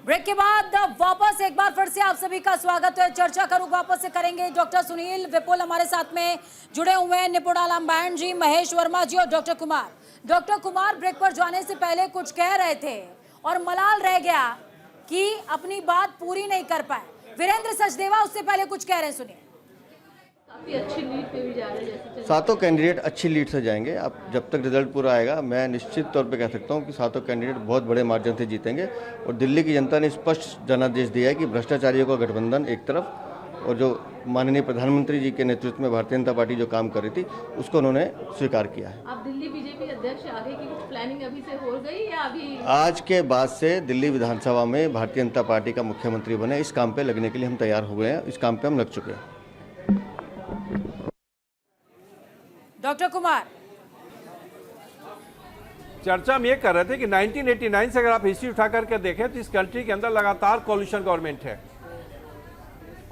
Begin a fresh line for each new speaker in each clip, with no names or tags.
Break के बाद वापस एक बार फिर से आप सभी का स्वागत है। चर्चा करूं वापस से करेंगे। डॉक्टर सुनील विपुल हमारे साथ में जुड़े हुए हैं, निपुणा लांबैंड जी, महेश वर्मा जी और doctor Kumar. Doctor Kumar break पर जाने से पहले कुछ कह रहे थे और मलाल रह गया कि अपनी बात पूरी नहीं कर पाए। वीरेंद्र सचदेवा उससे पहले कुछ कह रहे हैं, सुनिए।
काफी अच्छी लीड पे भी जा रहे हैं, जैसे
सातों कैंडिडेट अच्छी लीड से जाएंगे। अब जब तक रिजल्ट पूरा आएगा मैं निश्चित तौर पे कह सकता हूं कि सातों कैंडिडेट बहुत बड़े मार्जिन से जीतेंगे। और दिल्ली की जनता ने स्पष्ट जनादेश दिया है कि भ्रष्टाचारियों का गठबंधन एक तरफ और जो माननीय प्रधानमंत्री जी के नेतृत्व में भारतीय जनता पार्टी जो काम कर रही थी उसको उन्होंने स्वीकार किया है।
आप दिल्ली बीजेपी अध्यक्ष आगे की कुछ प्लानिंग अभी से हो गई या अभी?
आज के बाद से दिल्ली विधानसभा में भारतीय जनता पार्टी का मुख्यमंत्री बने, इस काम पे लगने के लिए हम तैयार हो गए हैं। इस काम पे हम लग चुके हैं।
डॉक्टर कुमार,
चर्चा हम ये कर रहे थे कि 1989 से अगर आप हिस्ट्री उठा करके देखें तो इस कंट्री के अंदर लगातार कॉलिशन गवर्नमेंट है।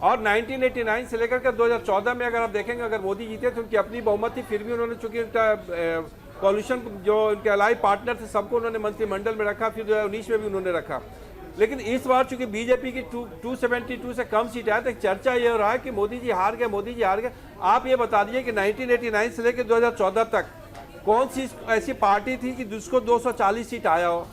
और 1989 से लेकर के 2014 में अगर आप देखेंगे, अगर मोदी जीते तो उनकी अपनी बहुमत थी, फिर भी उन्होंने चूंकि कॉलिशन जो उनके अलाई पार्टनर थे सबको उन्होंने मंत्रिमंडल में रखा, फिर 2019 में भी उन्होंने रखा। लेकिन इस बार चूंकि बीजेपी की 272 से कम सीट आया तो चर्चा ये हो रहा है कि मोदी जी हार गए, मोदी जी हार गए। आप ये बता दीजिए कि 1989 से लेकर 2014 तक कौन सी ऐसी पार्टी थी कि जिसको 240 सीट आया हो?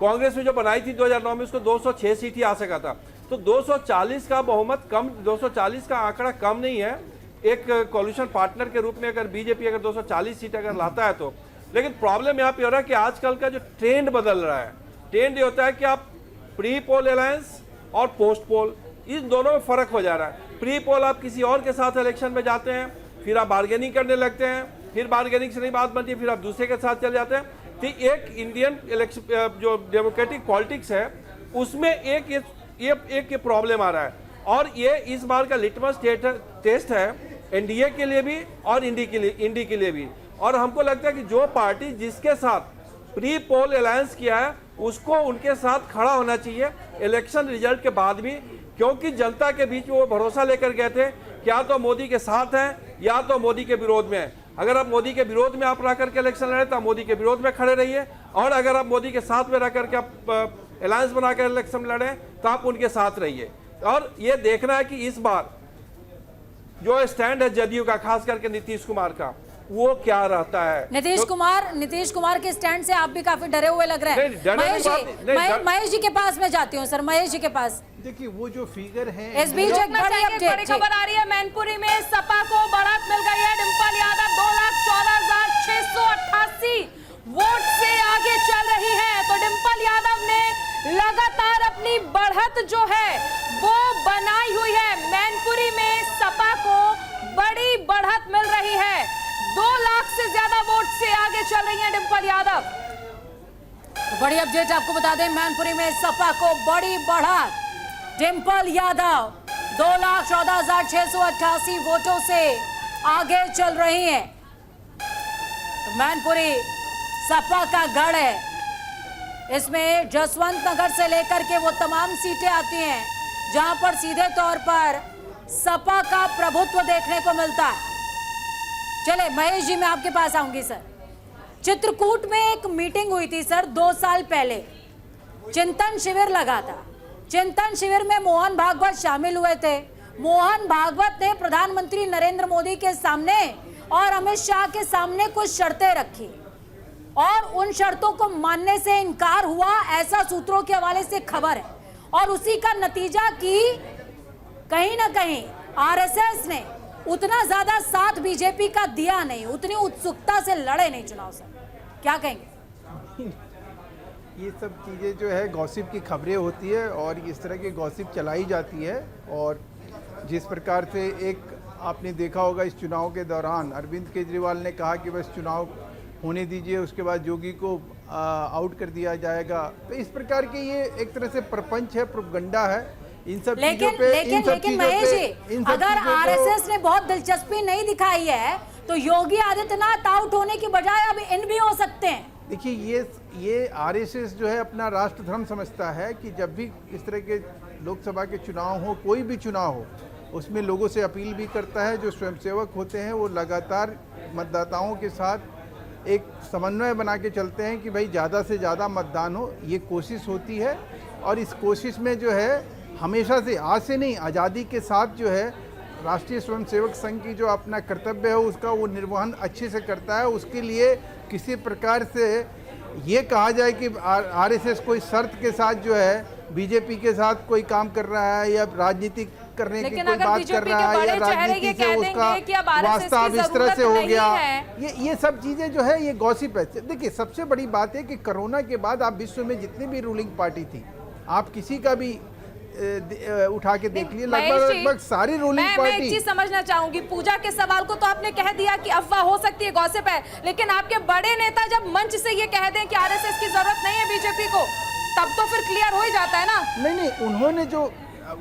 कांग्रेस में जो बनाई थी 2009 में उसको 206 सीट ही आ सका था। तो 240 का बहुमत कम, 240 का आंकड़ा कम नहीं है एक कोलिशन पार्टनर के रूप में अगर बीजेपी अगर 240 सीट अगर लाता है तो। लेकिन प्रॉब्लम यहाँ पे हो रहा है कि आजकल का जो ट्रेंड बदल रहा है, ट्रेंड ये होता है कि आप प्री पोल अलायंस और पोस्ट पोल, इन दोनों में फर्क हो जा रहा है। प्री पोल आप किसी और के साथ इलेक्शन में जाते हैं, फिर आप बार्गेनिंग करने लगते हैं, फिर बार्गेनिंग से नहीं बात बनती है, फिर आप दूसरे के साथ चले जाते हैं। तो एक इंडियन इलेक्शन जो डेमोक्रेटिक पॉलिटिक्स है उसमें एक प्रॉब्लम आ रहा है। और ये इस बार का लिटमस टेस्ट है एनडीए के लिए भी और इंडी के लिए भी। और हमको लगता है कि जो पार्टी जिसके साथ प्री पोल अलायंस किया है उसको उनके साथ खड़ा होना चाहिए इलेक्शन रिजल्ट के बाद भी, क्योंकि जनता के बीच में वो भरोसा लेकर गए थे कि या तो मोदी के साथ हैं या तो मोदी के विरोध में है। अगर आप मोदी के विरोध में आप रह करके इलेक्शन लड़े तो आप मोदी के विरोध में खड़े रहिए, और अगर आप मोदी के साथ में रह करके आप अलायंस बनाकर इलेक्शन लड़े तो आप उनके साथ रहिए। और ये देखना है कि इस बार जो स्टैंड है जदयू का, खास करके नीतीश कुमार का, वो क्या रहता है।
नीतीश कुमार के स्टैंड से आप भी काफी डरे हुए लग रहे हैं। महेश जी के पास मैं जाती हूँ सर, महेश जी के पास।
देखिए वो जो फिगर है,
इस बीच एक बड़ी
खबर आ रही है, मैनपुरी में सपा को बढ़त मिल गई है। डिंपल यादव 2,14,688 वोट से आगे चल रही है। तो डिंपल यादव ने लगातार अपनी बढ़त जो है वो बनाई हुई है। मैनपुरी में सपा को बड़ी बढ़त मिल रही है, 2 लाख से ज्यादा वोट से आगे चल रही है डिंपल यादव।
तो बड़ी अपडेट आपको बता दें, मैनपुरी में सपा को बड़ी बढ़त, डिंपल यादव 2,14,688 वोटों से आगे चल रही हैं। तो मैनपुरी सपा का गढ़ है। इसमें जसवंत नगर से लेकर के वो तमाम सीटें आती हैं जहां पर सीधे तौर पर सपा का प्रभुत्व देखने को मिलता है। चले महेश जी, मैं आपके पास आऊंगी सर। चित्रकूट में एक मीटिंग हुई थी सर 2 साल पहले, चिंतन शिविर लगा था। चिंतन शिविर में मोहन भागवत शामिल हुए थे। मोहन भागवत ने प्रधानमंत्री नरेंद्र मोदी के सामने और अमित शाह के सामने कुछ शर्तें रखी और उन शर्तों को मानने से इनकार हुआ, ऐसा सूत्रों के हवाले से खबर है। और उसी का नतीजा कि कहीं ना कहीं आरएसएस ने उतना ज्यादा साथ बीजेपी का दिया नहीं, उतनी उत्सुकता से लड़े नहीं चुनाव सर, क्या कहेंगे?
ये सब चीज़ें जो है गॉसिप की खबरें होती है और इस तरह की गॉसिप चलाई जाती है। और जिस प्रकार से एक आपने देखा होगा इस चुनाव के दौरान अरविंद केजरीवाल ने कहा कि बस चुनाव होने दीजिए, उसके बाद योगी को आउट कर दिया जाएगा। तो इस प्रकार के ये एक तरह से प्रपंच है, प्रोपगंडा है इन सब चीजों पे।
लेकिन महेश जी, अगर आरएसएस ने बहुत दिलचस्पी नहीं दिखाई है तो योगी आदित्यनाथ आउट होने की बजाय अब इन भी हो सकते हैं।
देखिए ये आरएसएस जो है अपना राष्ट्र धर्म समझता है कि जब भी इस तरह के लोकसभा के चुनाव हो, कोई भी चुनाव हो, उसमें लोगों से अपील भी करता है। जो स्वयंसेवक होते हैं वो लगातार मतदाताओं के साथ एक समन्वय बना के चलते हैं कि भाई ज़्यादा से ज़्यादा मतदान हो, ये कोशिश होती है। और इस कोशिश में जो है हमेशा से, आज से नहीं, आज़ादी के साथ जो है राष्ट्रीय स्वयंसेवक संघ की जो अपना कर्तव्य है उसका वो निर्वहन अच्छे से करता है। उसके लिए किसी प्रकार से ये कहा जाए कि आरएसएस कोई शर्त के साथ जो है बीजेपी के साथ कोई काम कर रहा है या राजनीति करने की कोई बात कर रहा है या राजनीति से उसका वास्ता इस तरह से हो गया, ये सब चीज़ें जो है ये गॉसिप है। देखिए, सबसे बड़ी बात है कि कोरोना के बाद आप विश्व में जितनी भी रूलिंग पार्टी थी, आप किसी का भी उठा के देख लिए, लगभग सारी रूलिंग पार्टी।
मैं एक चीज समझना चाहूंगी, पूजा के सवाल को तो आपने कह दिया कि अफवाह हो सकती है, गॉसिप है, लेकिन आपके बड़े नेता जब मंच से ये कह दें कि आरएसएस की जरूरत नहीं है बीजेपी को, तब तो फिर क्लियर हो ही जाता है ना।
नहीं, उन्होंने जो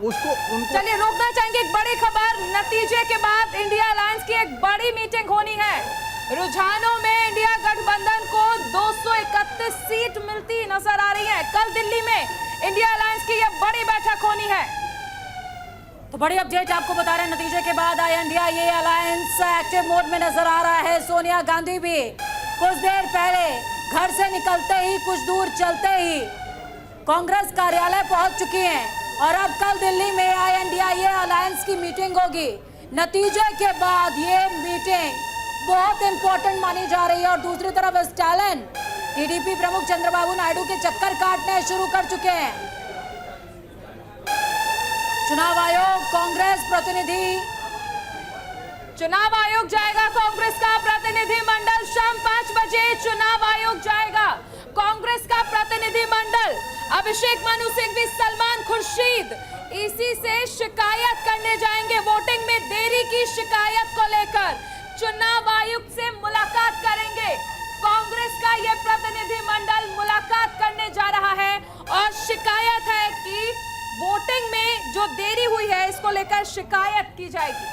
उसको
चलिए रोकना चाहेंगे। एक बड़ी खबर, नतीजे के बाद इंडिया अलायंस की एक बड़ी मीटिंग होनी है। रुझानों में इंडिया गठबंधन को 231 सीट मिलती नजर आ रही है। कल दिल्ली में इंडिया अलायंस की यह बड़ी बैठक होनी है।
तो बड़ी अपडेट आपको बता रहे हैं, नतीजे के बाद इंडिया ये अलायंस एक्टिव मोड में नजर आ रहा है। सोनिया गांधी भी कुछ देर पहले घर से निकलते ही, कुछ दूर चलते ही कांग्रेस कार्यालय पहुंच चुकी हैं और अब कल दिल्ली में INDIA अलायंस की मीटिंग होगी। नतीजे के बाद ये मीटिंग बहुत इंपॉर्टेंट मानी जा रही है और दूसरी तरफ स्टालिन टीडीपी प्रमुख चंद्रबाबू नायडू के चक्कर काटने शुरू कर चुके हैं। चुनाव आयोग कांग्रेस प्रतिनिधि,
चुनाव आयोग जाएगा कांग्रेस का प्रतिनिधि मंडल। शाम 5 बजे चुनाव आयोग जाएगा कांग्रेस का प्रतिनिधि मंडल। अभिषेक मनु सिंघवी, सलमान खुर्शीद इसी से शिकायत करने जाएंगे। वोटिंग में देरी की शिकायत को लेकर चुनाव आयुक्त से मुलाकात करेंगे। कांग्रेस का यह प्रतिनिधि मंडल मुलाकात करने जा रहा है और शिकायत है कि वोटिंग में जो देरी हुई है इसको लेकर शिकायत की जाएगी।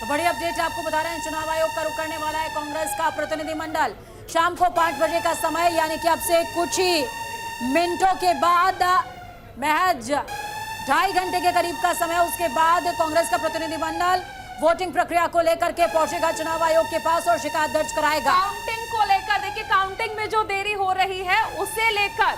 तो बड़ी अपडेट आपको बता रहे हैं, चुनाव आयोग का रुख करने वाला है कांग्रेस का प्रतिनिधि मंडल। शाम को 5 बजे का समय, यानी कि अब से कुछ ही मिनटों के बाद, महज 2.5 घंटे के करीब का समय, उसके बाद कांग्रेस का प्रतिनिधि मंडल वोटिंग प्रक्रिया को लेकर के पहुंचेगा चुनाव आयोग के पास और शिकायत दर्ज कराएगा।
काउंटिंग को लेकर, देखिए काउंटिंग में जो देरी हो रही है उसे लेकर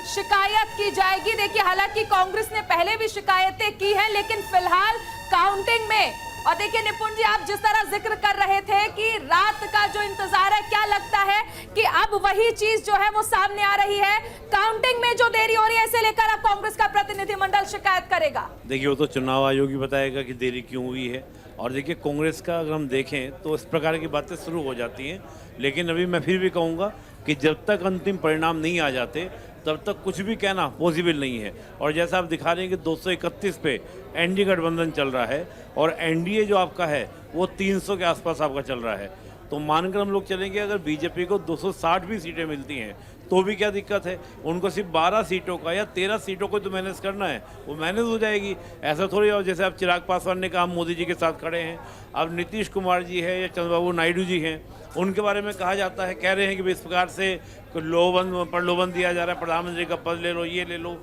शिकायत की जाएगी। देखिए, हालांकि कांग्रेस ने पहले भी शिकायतें की हैं, लेकिन फिलहाल काउंटिंग में, और देखिए निपुण जी, आप जिस तरह जिक्र कर रहे थे कि रात का जो इंतजार है, क्या लगता है कि अब वही चीज जो है वो सामने आ रही है? काउंटिंग में जो देरी हो रही है इसे लेकर अब कांग्रेस का प्रतिनिधिमंडल शिकायत करेगा।
देखिए, वो तो चुनाव आयोग ही बताएगा कि देरी क्यों हुई है। और देखिए, कांग्रेस का अगर हम देखें तो इस प्रकार की बातें शुरू हो जाती हैं, लेकिन अभी मैं फिर भी कहूँगा कि जब तक अंतिम परिणाम नहीं आ जाते तब तक कुछ भी कहना पॉसिबल नहीं है। और जैसा आप दिखा रहे हैं कि 231 पे एनडीए गठबंधन चल रहा है और एनडीए जो आपका है वो 300 के आसपास आपका चल रहा है। तो मानकर हम लोग चलेंगे, अगर बीजेपी को 260 भी सीटें मिलती हैं तो भी क्या दिक्कत है? उनको सिर्फ 12 सीटों का या 13 सीटों को तो मैनेज करना है, वो मैनेज हो जाएगी। ऐसा थोड़ी, और जैसे अब चिराग पासवान ने कहा हम मोदी जी के साथ खड़े हैं, अब नीतीश कुमार जी है या चंद्रबाबू नायडू जी हैं, उनके बारे में कहा जाता है, कह रहे हैं कि इस प्रकार से प्रलोभन दिया जा रहा है, प्रधानमंत्री का पद ले लो, ये ले लो।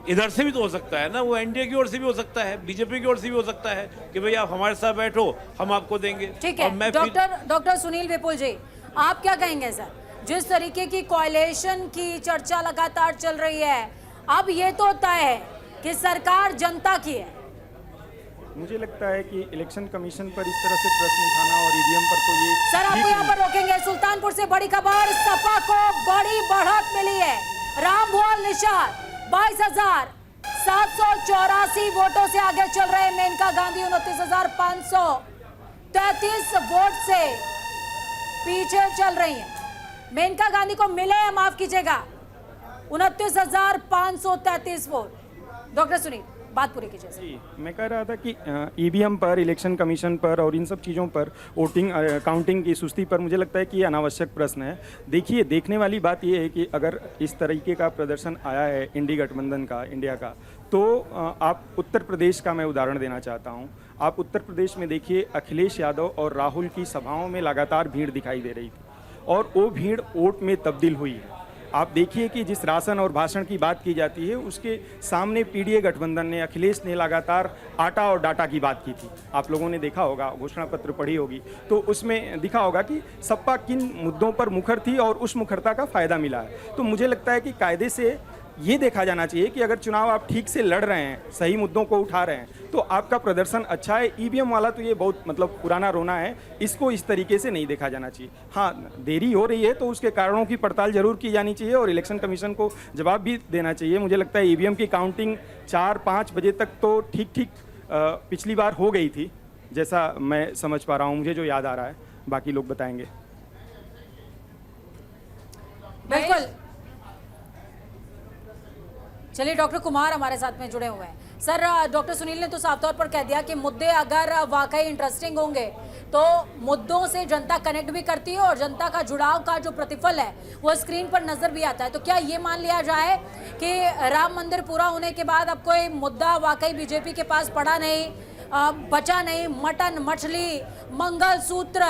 इधर से भी तो हो सकता है ना, वो एनडीए की ओर से भी हो सकता है, बीजेपी की ओर से भी हो सकता है कि भाई आप हमारे साथ बैठो, हम आपको देंगे।
ठीक है, डॉक्टर सुनील विपुल जी, आप क्या कहेंगे सर? जिस तरीके की कोalition की चर्चा लगातार चल रही है, अब ये तो तय है कि सरकार जनता की है।
मुझे लगता है कि इलेक्शन कमीशन पर इस तरह से प्रश्न उठाना और ईवीएम पर तो ये
सर, आपको यहाँ पर रोकेंगे। सुल्तानपुर से बड़ी खबर, सपा को बड़ी बढ़त मिली है। रामभुआल निषाद 22,784 वोटों से आगे चल रहे। मेनका गांधी 29,533 वोट से पीछे चल रही हैं। मेनका गांधी को मिले, माफ कीजिएगा, 29,533 वोट। डॉक्टर सुनील, बात पूरी कीजिए।
जी, मैं कह रहा था कि ईवीएम पर, इलेक्शन कमीशन पर और इन सब चीज़ों पर, वोटिंग काउंटिंग की सुस्ती पर मुझे लगता है कि ये अनावश्यक प्रश्न है। देखिए, देखने वाली बात ये है कि अगर इस तरीके का प्रदर्शन आया है इंडिया गठबंधन का, इंडिया का, तो आप उत्तर प्रदेश का मैं उदाहरण देना चाहता हूँ। आप उत्तर प्रदेश में देखिए, अखिलेश यादव और राहुल की सभाओं में लगातार भीड़ दिखाई दे रही थी और वो भीड़ वोट में तब्दील हुई है। आप देखिए कि जिस राशन और भाषण की बात की जाती है, उसके सामने पीडीए गठबंधन ने, अखिलेश ने लगातार आटा और डाटा की बात की थी। आप लोगों ने देखा होगा, घोषणा पत्र पढ़ी होगी, तो उसमें दिखा होगा कि सपा किन मुद्दों पर मुखर थी और उस मुखरता का फ़ायदा मिला है। तो मुझे लगता है कि कायदे से ये देखा जाना चाहिए कि अगर चुनाव आप ठीक से लड़ रहे हैं, सही मुद्दों को उठा रहे हैं, तो आपका प्रदर्शन अच्छा है। ईवीएम वाला तो ये बहुत मतलब पुराना रोना है, इसको इस तरीके से नहीं देखा जाना चाहिए। हाँ, देरी हो रही है तो उसके कारणों की पड़ताल जरूर की जानी चाहिए और इलेक्शन कमीशन को जवाब भी देना चाहिए। मुझे लगता है ईवीएम की काउंटिंग 4-5 बजे तक तो ठीक पिछली बार हो गई थी, जैसा मैं समझ पा रहा हूँ, मुझे जो याद आ रहा है। बाकी लोग बताएंगे।
बिल्कुल। चलिए, डॉक्टर कुमार हमारे साथ में जुड़े हुए हैं। सर, डॉक्टर सुनील ने तो साफ तौर पर कह दिया कि मुद्दे अगर वाकई इंटरेस्टिंग होंगे तो मुद्दों से जनता कनेक्ट भी करती है और जनता का जुड़ाव का जो प्रतिफल है वो स्क्रीन पर नजर भी आता है। तो क्या ये मान लिया जाए कि राम मंदिर पूरा होने के बाद अब कोई मुद्दा वाकई बीजेपी के पास पड़ा नहीं, बचा नहीं? मटन, मछली, मंगलसूत्र,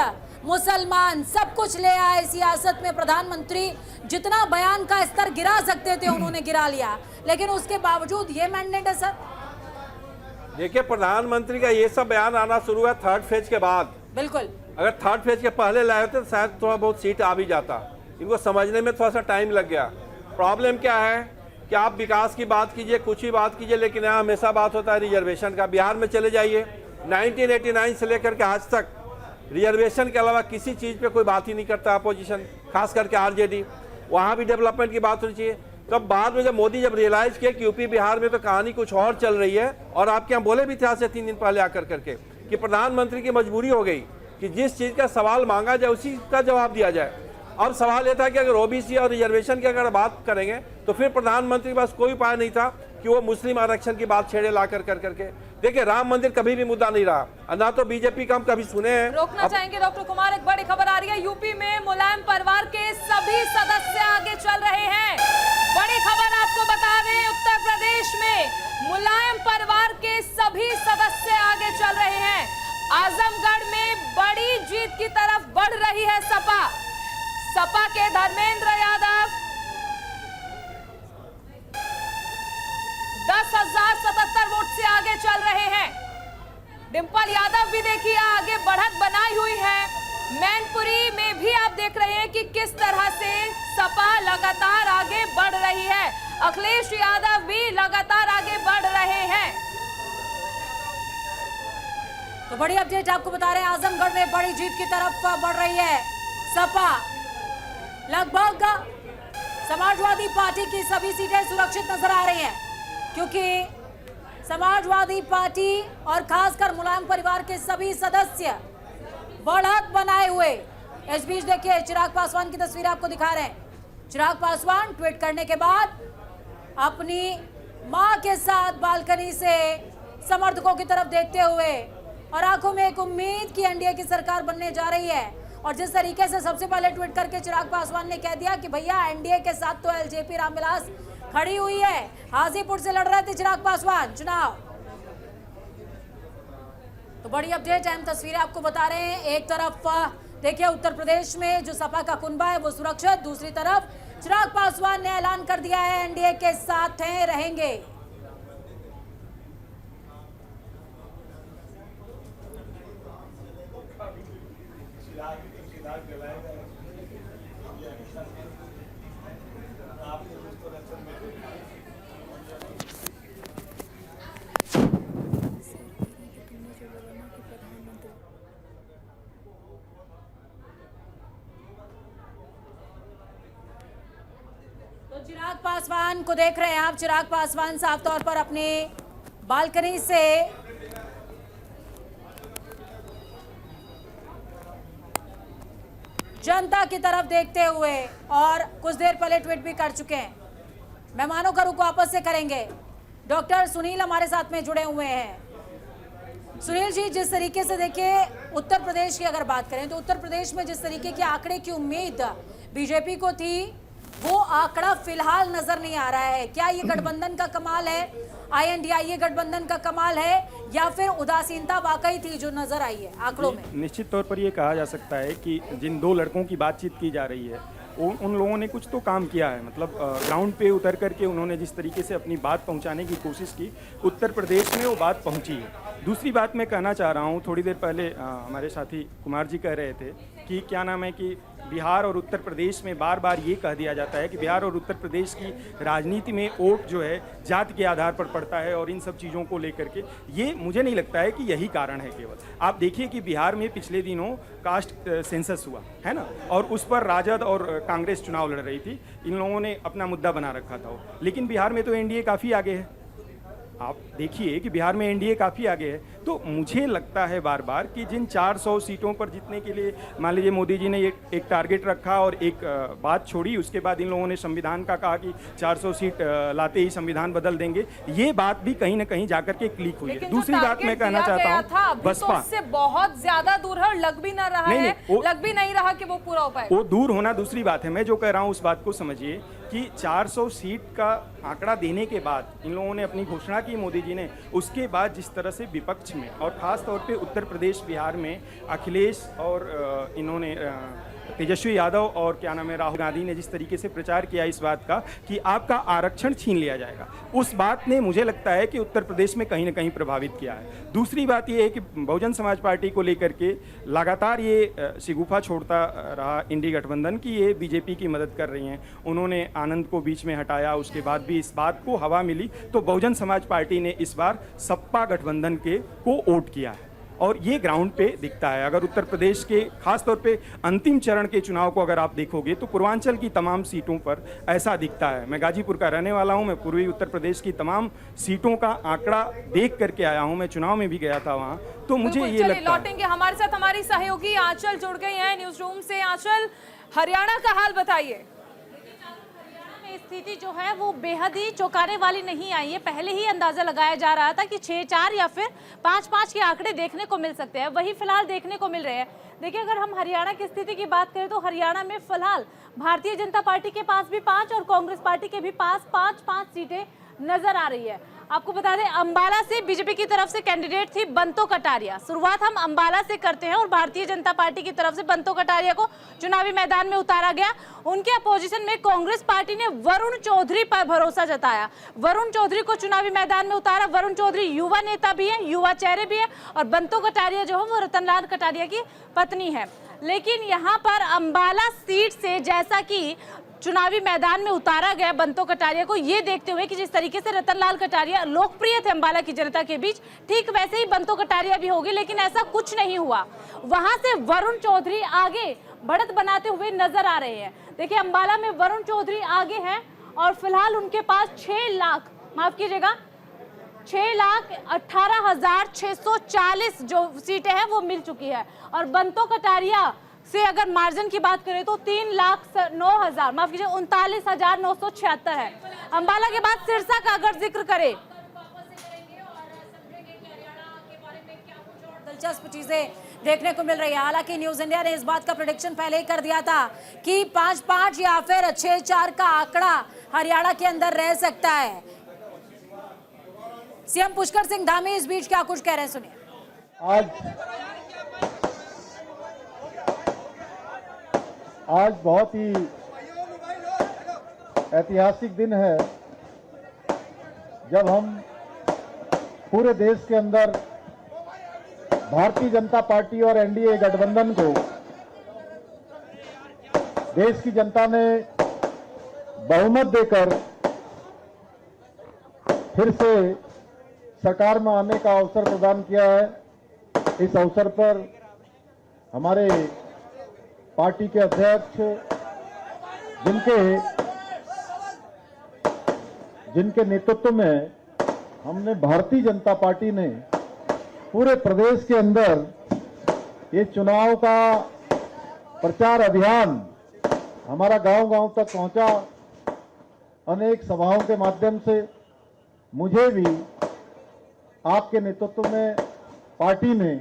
मुसलमान, सब कुछ ले आए सियासत में। प्रधानमंत्री जितना बयान का स्तर गिरा सकते थे उन्होंने गिरा लिया, लेकिन उसके बावजूद ये मैंडेट है सर।
देखिए, प्रधानमंत्री का ये सब बयान आना शुरू हुआ 3rd फेज के बाद।
बिल्कुल।
अगर 3rd फेज के पहले लाए होते तो शायद थोड़ा बहुत सीट आ भी जाता। इनको समझने में थोड़ा सा टाइम लग गया। प्रॉब्लम क्या है कि आप विकास की बात कीजिए, कुछ ही बात कीजिए, लेकिन यहाँ हमेशा बात होता है रिजर्वेशन का। बिहार में चले जाइए, 1989 से लेकर के आज तक रिजर्वेशन के अलावा किसी चीज़ पे कोई बात ही नहीं करता अपोजिशन, खास करके आरजेडी। वहाँ भी डेवलपमेंट की बात होनी चाहिए। तब बाद में जब मोदी रियलाइज किया कि यूपी बिहार में तो कहानी कुछ और चल रही है, और आपके यहाँ बोले भी थे आज से 3 दिन पहले आकर करके कि प्रधानमंत्री की मजबूरी हो गई कि जिस चीज़ का सवाल मांगा जाए उसी का जवाब दिया जाए। अब सवाल यह था कि अगर ओबीसी और रिजर्वेशन की अगर बात करेंगे तो फिर प्रधानमंत्री के पास कोई उपाय नहीं था कि वो मुस्लिम आरक्षण की बात छेड़े ला कर करके। देखिए, राम मंदिर कभी भी मुद्दा नहीं रहा, ना तो बीजेपी का हम कभी सुने हैं।
रोकना चाहेंगे डॉक्टर कुमार, एक बड़ी खबर आ रही है। यूपी में मुलायम परिवार के सभी सदस्य आगे चल रहे हैं। बड़ी खबर आपको बता दें, उत्तर प्रदेश में मुलायम परिवार के सभी सदस्य आगे चल रहे हैं। आजमगढ़ में बड़ी जीत की तरफ बढ़ रही है सपा के धर्मेंद्र यादव 10,077 वोट से आगे चल रहे हैं। डिंपल यादव भी देखिए आगे बढ़त बनाई हुई है। मैनपुरी में भी आप देख रहे हैं कि किस तरह से सपा लगातार आगे बढ़ रही है। अखिलेश यादव भी लगातार आगे बढ़ रहे हैं।
तो बड़ी अपडेट आपको बता रहे हैं, आजमगढ़ में बड़ी जीत की तरफ बढ़ रही है सपा। लगभग समाजवादी पार्टी की सभी सीटें सुरक्षित नजर आ रही हैं, क्योंकि समाजवादी पार्टी और खासकर मुलायम परिवार के सभी सदस्य बढ़त बनाए हुए। इस बीच देखिए, चिराग पासवान की तस्वीर आपको दिखा रहे हैं। चिराग पासवान ट्वीट करने के बाद अपनी मां के साथ बालकनी से समर्थकों की तरफ देखते हुए और आंखों में एक उम्मीद की एनडीए की सरकार बनने जा रही है। और जिस तरीके से सबसे पहले ट्वीट करके चिराग पासवान ने कह दिया कि भैया एनडीए के साथ तो एलजेपी रामविलास खड़ी हुई है। हाजीपुर से लड़ रहे थे चिराग पासवान चुनाव। तो बड़ी अपडेट, अहम तस्वीरें आपको बता रहे हैं। एक तरफ देखिए उत्तर प्रदेश में जो सपा का कुनबा है वो सुरक्षित, दूसरी तरफ चिराग पासवान ने ऐलान कर दिया है एनडीए के साथ हैं, रहेंगे। तो चिराग पासवान को देख रहे हैं आप। चिराग पासवान साफ तौर पर अपनी बालकनी से जनता की तरफ देखते हुए और कुछ देर पहले ट्वीट भी कर चुके हैं। मेहमानों का रुख वापस से करेंगे। डॉक्टर सुनील हमारे साथ में जुड़े हुए हैं। सुनील जी, जिस तरीके से देखिए उत्तर प्रदेश की अगर बात करें तो उत्तर प्रदेश में जिस तरीके के आंकड़े की उम्मीद बीजेपी को थी वो आंकड़ा फिलहाल नजर नहीं आ रहा है। क्या ये गठबंधन का कमाल है, INDIA गठबंधन का कमाल है, या फिर उदासीनता वाकई थी जो नजर आई है आंकड़ों में?
निश्चित तौर पर ये कहा जा सकता है कि जिन 2 लड़कों की बातचीत की जा रही है उन लोगों ने कुछ तो काम किया है। मतलब ग्राउंड पे उतर करके उन्होंने जिस तरीके से अपनी बात पहुंचाने की कोशिश की, उत्तर प्रदेश में वो बात पहुंची है। दूसरी बात मैं कहना चाह रहा हूं, थोड़ी देर पहले हमारे साथी कुमार जी कह रहे थे कि क्या नाम है कि बिहार और उत्तर प्रदेश में बार बार ये कह दिया जाता है कि बिहार और उत्तर प्रदेश की राजनीति में वोट जो है जाति के आधार पर पड़ता है और इन सब चीज़ों को लेकर के, ये मुझे नहीं लगता है कि यही कारण है केवल। आप देखिए कि बिहार में पिछले दिनों कास्ट सेंसस हुआ है ना, और उस पर राजद और कांग्रेस चुनाव लड़ रही थी, इन लोगों ने अपना मुद्दा बना रखा था। लेकिन बिहार में तो एनडीए काफ़ी आगे है, आप देखिए कि बिहार में एनडीए काफ़ी आगे है। तो मुझे लगता है बार बार कि जिन 400 सीटों पर जीतने के लिए मान लीजिए मोदी जी ने एक टारगेट रखा और एक बात छोड़ी, उसके बाद इन लोगों ने संविधान का कहा कि 400 सीट लाते ही संविधान बदल देंगे, ये बात भी कहीं ना कहीं जाकर के क्लिक हुई है। दूसरी बात मैं कहना चाहता हूँ, बसपा
उससे बहुत ज्यादा दूर है और लग भी ना रहा है, लग भी नहीं रहा कि वो पूरा हो पाए।
वो दूर होना दूसरी बात है, मैं जो कह रहा हूँ उस बात को समझिए कि 400 सीट का आंकड़ा देने के बाद इन लोगों ने अपनी घोषणा की मोदी जी ने, उसके बाद जिस तरह से विपक्ष में और खास तौर पे उत्तर प्रदेश बिहार में अखिलेश और इन्होंने तेजस्वी यादव और क्या नाम है राहुल गांधी ने जिस तरीके से प्रचार किया इस बात का कि आपका आरक्षण छीन लिया जाएगा, उस बात ने मुझे लगता है कि उत्तर प्रदेश में कहीं ना कहीं प्रभावित किया है। दूसरी बात ये है कि बहुजन समाज पार्टी को लेकर के लगातार ये शिगुफा छोड़ता रहा इंडी गठबंधन की ये बीजेपी की मदद कर रही हैं। उन्होंने आनंद को बीच में हटाया, उसके बाद भी इस बात को हवा मिली, तो बहुजन समाज पार्टी ने इस बार सपा गठबंधन को वोट किया है और ये ग्राउंड पे दिखता है। अगर उत्तर प्रदेश के खास तौर पे अंतिम चरण के चुनाव को अगर आप देखोगे तो पूर्वांचल की तमाम सीटों पर ऐसा दिखता है। मैं गाजीपुर का रहने वाला हूं, मैं पूर्वी उत्तर प्रदेश की तमाम सीटों का आंकड़ा देख करके आया हूं, मैं चुनाव में भी गया था वहां, तो मुझे ये लगता है।
लौटेंगे हमारे साथ हमारी सहयोगी आंचल जुड़ गई हैं न्यूज रूम से। आंचल, हरियाणा का हाल बताइए।
स्थिति जो है वो बेहद ही चौंकाने वाली नहीं आई है। पहले ही अंदाजा लगाया जा रहा था कि 6-4 या फिर 5-5 के आंकड़े देखने को मिल सकते हैं, वही फिलहाल देखने को मिल रहे हैं। देखिए, अगर हम हरियाणा की स्थिति की बात करें तो हरियाणा में फिलहाल भारतीय जनता पार्टी के पास भी 5 और कांग्रेस पार्टी के भी पास 5-5 सीटें नजर आ रही है। आपको बता दें, अंबाला से बीजेपी की तरफ से कैंडिडेट थी बंतो कटारिया। शुरुआत हम अंबाला से करते हैं और भारतीय जनता पार्टी की तरफ से बंतो कटारिया को चुनावी मैदान में उतारा गया। उनके अपोजिशन में कांग्रेस पार्टी ने वरुण चौधरी पर भरोसा जताया, वरुण चौधरी को चुनावी मैदान में उतारा। वरुण चौधरी युवा नेता भी है, युवा चेहरे भी है और बंतो कटारिया जो है वो रतनलाल कटारिया की पत्नी है। लेकिन यहाँ पर अंबाला सीट से जैसा कि चुनावी मैदान में उतारा गया बंतो कटारिया को, ये देखते हुए कि जिस तरीके से रतनलाल कटारिया लोकप्रिय थे अंबाला की जनता के बीच, ठीक वैसे ही बंतो कटारिया भी होगी, लेकिन ऐसा कुछ नहीं हुआ। वहां से वरुण चौधरी आगे बढ़त बनाते हुए नजर आ रहे हैं। देखिए, अंबाला में वरुण चौधरी आगे हैं और फिलहाल उनके पास 6,18,640 जो सीटें हैं वो मिल चुकी है। और बंतो कटारिया से अगर मार्जिन की बात करें तो 39,976 है। अंबाला के बाद सिरसा का अगर जिक्र करें, दिलचस्प चीजें देखने को मिल रही है। हालांकि न्यूज इंडिया ने इस बात का प्रेडिक्शन पहले ही कर दिया था कि 5-5 या फिर 6-4 का आंकड़ा हरियाणा के अंदर रह सकता है। सीएम पुष्कर सिंह धामी इस बीच क्या कुछ कह रहे हैं, सुनिए।
आज बहुत ही ऐतिहासिक दिन है जब हम पूरे देश के अंदर भारतीय जनता पार्टी और एनडीए गठबंधन को देश की जनता ने बहुमत देकर फिर से सरकार में आने का अवसर प्रदान किया है। इस अवसर पर हमारे पार्टी के अध्यक्ष जिनके नेतृत्व में हमने भारतीय जनता पार्टी ने पूरे प्रदेश के अंदर ये चुनाव का प्रचार अभियान हमारा गांव-गांव तक पहुंचा। अनेक सभाओं के माध्यम से मुझे भी आपके नेतृत्व में पार्टी ने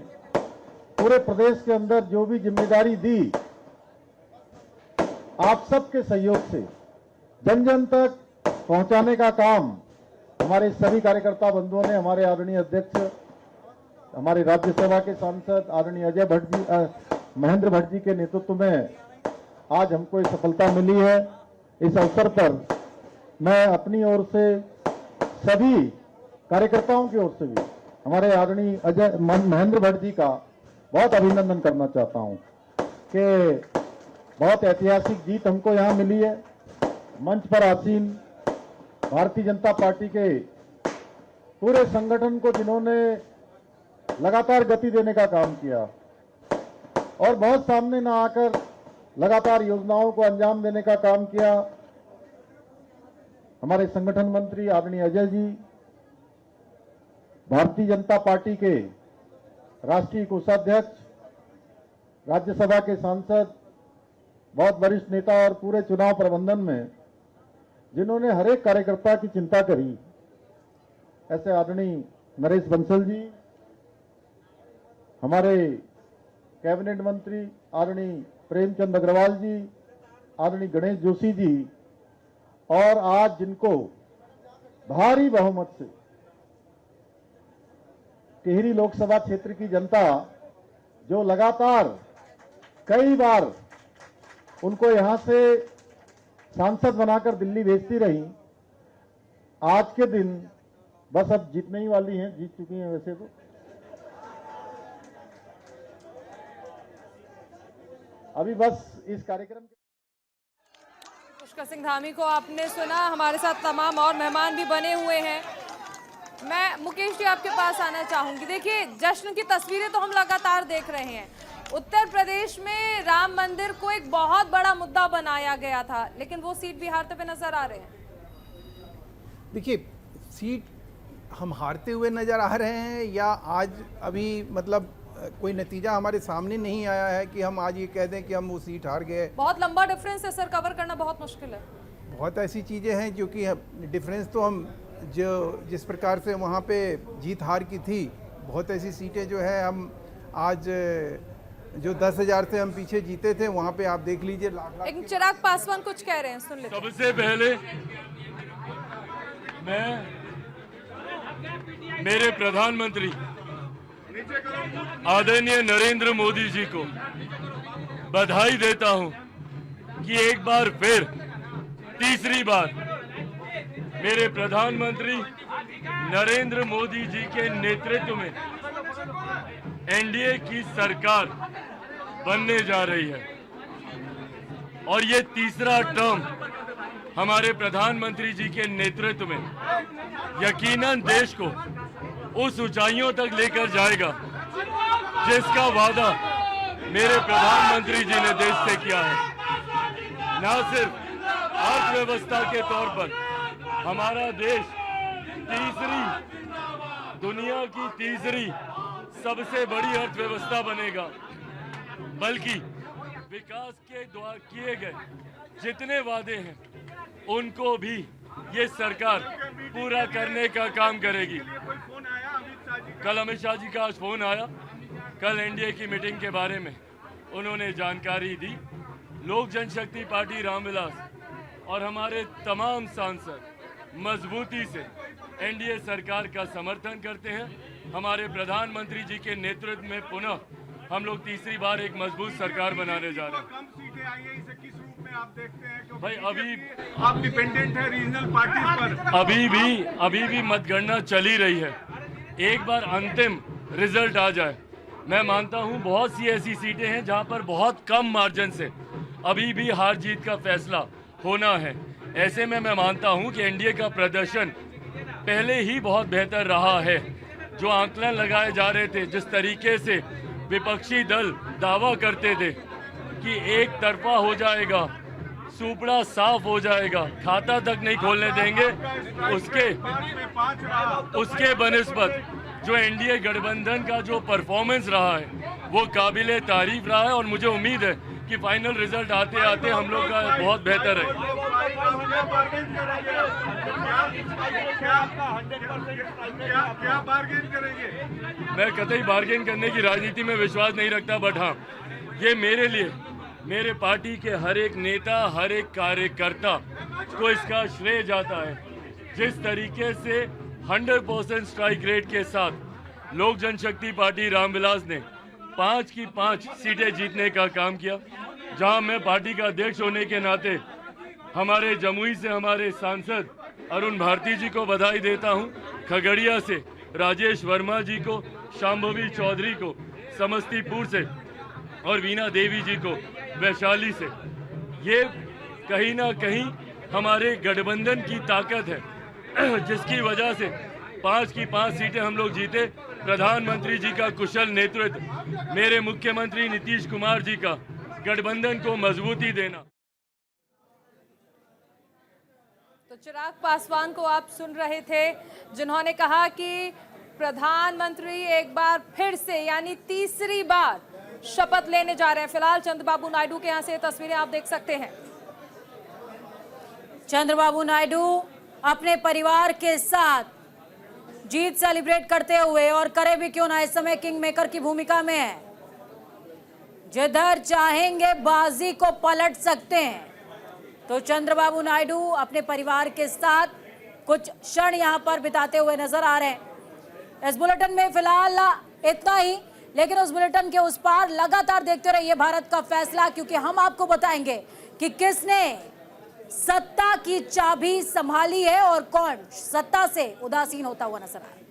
पूरे प्रदेश के अंदर जो भी जिम्मेदारी दी, आप सबके सहयोग से जन जन तक पहुंचाने का काम हमारे सभी कार्यकर्ता बंधुओं ने, हमारे आदरणीय अध्यक्ष, हमारे राज्यसभा के सांसद आदरणीय अजय भट्ट जी, महेंद्र भट्ट जी के नेतृत्व में आज हमको ये सफलता मिली है। इस अवसर पर मैं अपनी ओर से सभी कार्यकर्ताओं की ओर से भी हमारे आदरणीय महेंद्र भट्ट जी का बहुत अभिनंदन करना चाहता हूं। कि बहुत ऐतिहासिक जीत हमको यहाँ मिली है। मंच पर आसीन भारतीय जनता पार्टी के पूरे संगठन को, जिन्होंने लगातार गति देने का काम किया और बहुत सामने न आकर लगातार योजनाओं को अंजाम देने का काम किया। हमारे संगठन मंत्री आदरणीय अजय जी, भारतीय जनता पार्टी के राष्ट्रीय कोषाध्यक्ष, राज्यसभा के सांसद, बहुत वरिष्ठ नेता और पूरे चुनाव प्रबंधन में जिन्होंने हर एक कार्यकर्ता की चिंता करी, ऐसे आदरणीय नरेश बंसल जी, हमारे कैबिनेट मंत्री आदरणीय प्रेमचंद अग्रवाल जी, आदरणीय गणेश जोशी जी, और आज जिनको भारी बहुमत से टिहरी लोकसभा क्षेत्र की जनता, जो लगातार कई बार उनको यहां से सांसद बनाकर दिल्ली भेजती रही, आज के दिन बस अब जीतने ही वाली हैं, जीत चुकी हैं वैसे तो। अभी बस इस कार्यक्रम के
पुष्कर सिंह धामी को आपने सुना। हमारे साथ तमाम और मेहमान भी बने हुए हैं। मैं मुकेश जी आपके पास आना चाहूंगी। देखिए, जश्न की तस्वीरें तो हम लगातार देख रहे हैं। उत्तर प्रदेश में राम मंदिर को एक बहुत बड़ा मुद्दा बनाया गया था, लेकिन वो सीट भी हारते हुए नजर आ रहे हैं।
देखिए, सीट हम हारते हुए नज़र आ रहे हैं या आज अभी मतलब कोई नतीजा हमारे सामने नहीं आया है कि हम आज ये कह दें कि हम वो सीट हार गए।
बहुत लंबा डिफरेंस है सर, कवर करना बहुत मुश्किल है।
बहुत ऐसी चीज़ें हैं जो कि डिफरेंस तो हम जो जिस प्रकार से वहाँ पे जीत हार की थी, बहुत ऐसी सीटें जो है हम आज जो 10,000 से हम पीछे जीते थे, वहाँ पे आप देख लीजिए लाख।
एक चिराग पासवान कुछ कह रहे हैं, सुन लेते हैं।
सबसे पहले मैं मेरे प्रधानमंत्री आदरणीय नरेंद्र मोदी जी को बधाई देता हूं कि एक बार फिर तीसरी बार मेरे प्रधानमंत्री नरेंद्र मोदी जी के नेतृत्व में एनडीए की सरकार बनने जा रही है और ये तीसरा टर्म हमारे प्रधानमंत्री जी के नेतृत्व में यकीनन देश को उस ऊंचाइयों तक लेकर जाएगा जिसका वादा मेरे प्रधानमंत्री जी ने देश से किया है। न सिर्फ अर्थव्यवस्था के तौर पर हमारा देश दुनिया की तीसरी सबसे बड़ी अर्थव्यवस्था बनेगा, बल्कि विकास के द्वारा किए गए जितने वादे हैं उनको भी ये सरकार पूरा करने का काम करेगी। कल अमित शाह जी का आज फोन आया, कल एनडीए की मीटिंग के बारे में उन्होंने जानकारी दी। लोक जनशक्ति पार्टी रामविलास और हमारे तमाम सांसद मजबूती से एनडीए सरकार का समर्थन करते हैं। हमारे प्रधानमंत्री जी के नेतृत्व में पुनः हम लोग तीसरी बार एक मजबूत सरकार बनाने जा रहे हैं। आप देखते हैं भाई, अभी
आप डिपेंडेंट है रीजनल पार्टी पर,
अभी भी मतगणना चली रही है। एक बार अंतिम रिजल्ट आ जाए, मैं मानता हूं बहुत सी ऐसी सीटें हैं जहां पर बहुत कम मार्जिन से अभी भी हार जीत का फैसला होना है। ऐसे में मैं मानता हूं कि एनडीए का प्रदर्शन पहले ही बहुत बेहतर रहा है। जो आंकलन लगाए जा रहे थे, जिस तरीके से विपक्षी दल दावा करते थे कि एक तरफा हो जाएगा, सुपड़ा साफ हो जाएगा, खाता तक नहीं खोलने देंगे, उसके बनिस्बत जो एनडीए गठबंधन का जो परफॉर्मेंस रहा है वो काबिले तारीफ रहा है और मुझे उम्मीद है कि फाइनल रिजल्ट आते आते हम लोग का बहुत बेहतर है।
क्या बार्गेन करेंगे?
मैं कतई बार्गेन करने की राजनीति में विश्वास नहीं रखता, बट हाँ, ये मेरे लिए, मेरे पार्टी के हर एक नेता, हर एक कार्यकर्ता को इसका श्रेय जाता है। जिस तरीके से 100% स्ट्राइक रेट के साथ लोक जनशक्ति पार्टी रामविलास ने 5 की 5 सीटें जीतने का काम किया, जहां मैं पार्टी का अध्यक्ष होने के नाते हमारे जमुई से हमारे सांसद अरुण भारती जी को बधाई देता हूं, खगड़िया से राजेश वर्मा जी को, शांभवी चौधरी को, समस्तीपुर से और वीणा देवी जी को वैशाली से। ये कहीं ना कहीं हमारे गठबंधन की ताकत है, जिसकी वजह से 5 की 5 सीटें हम लोग जीते। प्रधानमंत्री जी का कुशल नेतृत्व, मेरे मुख्यमंत्री नीतीश कुमार जी का गठबंधन को मजबूती देना।
तो चिराग पासवान को आप सुन रहे थे, जिन्होंने कहा कि प्रधानमंत्री एक बार फिर से यानी तीसरी बार शपथ लेने जा रहे हैं। फिलहाल चंद्रबाबू नायडू के यहाँ से तस्वीरें आप देख सकते हैं।
चंद्रबाबू नायडू अपने परिवार के साथ जीत सेलिब्रेट करते हुए, और करे भी क्यों ना, इस समय किंग मेकर की भूमिका में है। जिधर चाहेंगे बाजी को पलट सकते हैं। तो चंद्रबाबू नायडू अपने परिवार के साथ कुछ क्षण यहां पर बिताते हुए नजर आ रहे हैं। इस बुलेटिन में फिलहाल इतना ही, लेकिन उस बुलेटिन के उस पार लगातार देखते रहिए भारत का फैसला, क्योंकि हम आपको बताएंगे कि किसने सत्ता की चाबी संभाली है और कौन सत्ता से उदासीन होता हुआ नजर आ रहा है।